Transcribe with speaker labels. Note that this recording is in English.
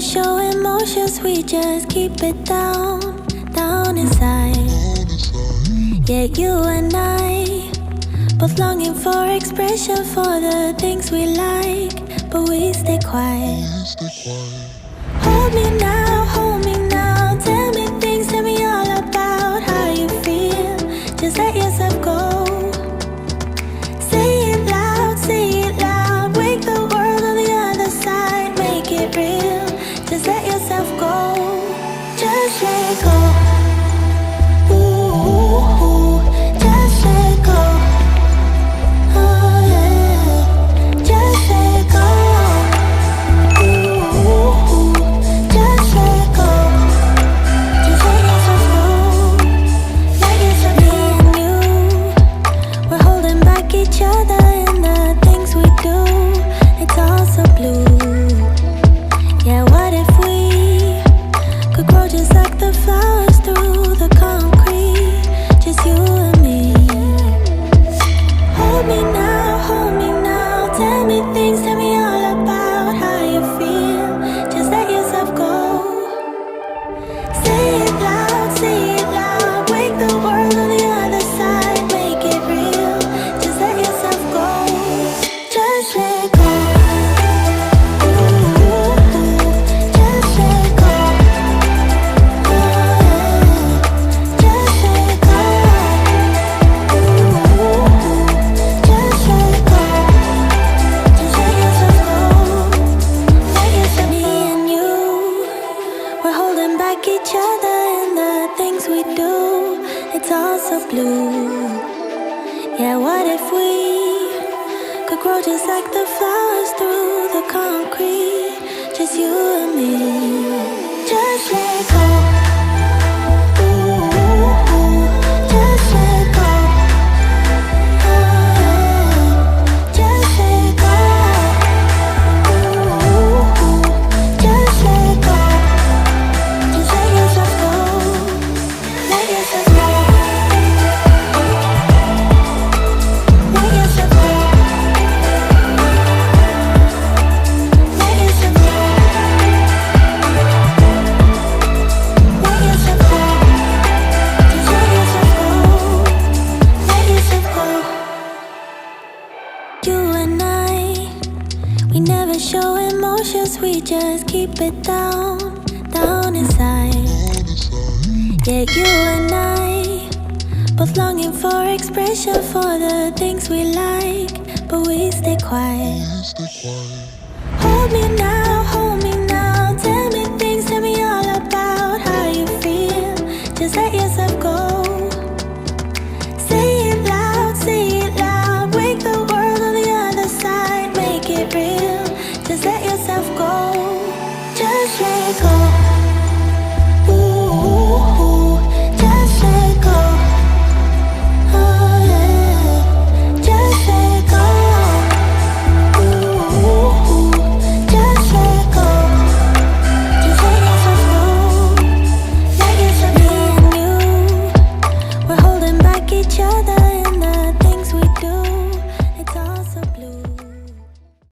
Speaker 1: show emotions, we just keep it down, down inside. Yeah, you and I, both longing for expression for the things we like, but we stay quiet. Hold me now, tell me things, tell me all about how you feel. Just let yourself go. Say it loud, wake the world on the other side, make it real. Just let yourself go, just let go. Ooh, just let go. Oh yeah, just let go. Ooh, just let go. Just let yourself go. Let yourself be. Me and you, we're holding back each other in the things we do. It's all so blue. Yeah, what if we could grow just like the flowers through the concrete? Just you and me. Hold me now, tell me things, tell me all about how you feel. Just let yourself go. Say it loud, wake the world on the other side, make it real. Just let yourself go, just let go. Ooh, just let go. Oh yeah, just let go. Ooh, just let go. Just let yourself go. Let yourself. Me and you, we're holding back each other in the things we do. It's all so blue. Yeah, what if we could grow just like the flowers through the concrete? Just you and me. Just let go. Ooh, just let go. Oh yeah, just let go. Ooh, just let go. Just let yourself go. Let yourself go. Let yourself go. Let yourself go. Let yourself go. Just let yourself go. Let yourself go. You and I, we never show emotions, we just keep it down, down inside. Yeah, you and I, both longing for expression for the things we like, but we stay quiet. Hold me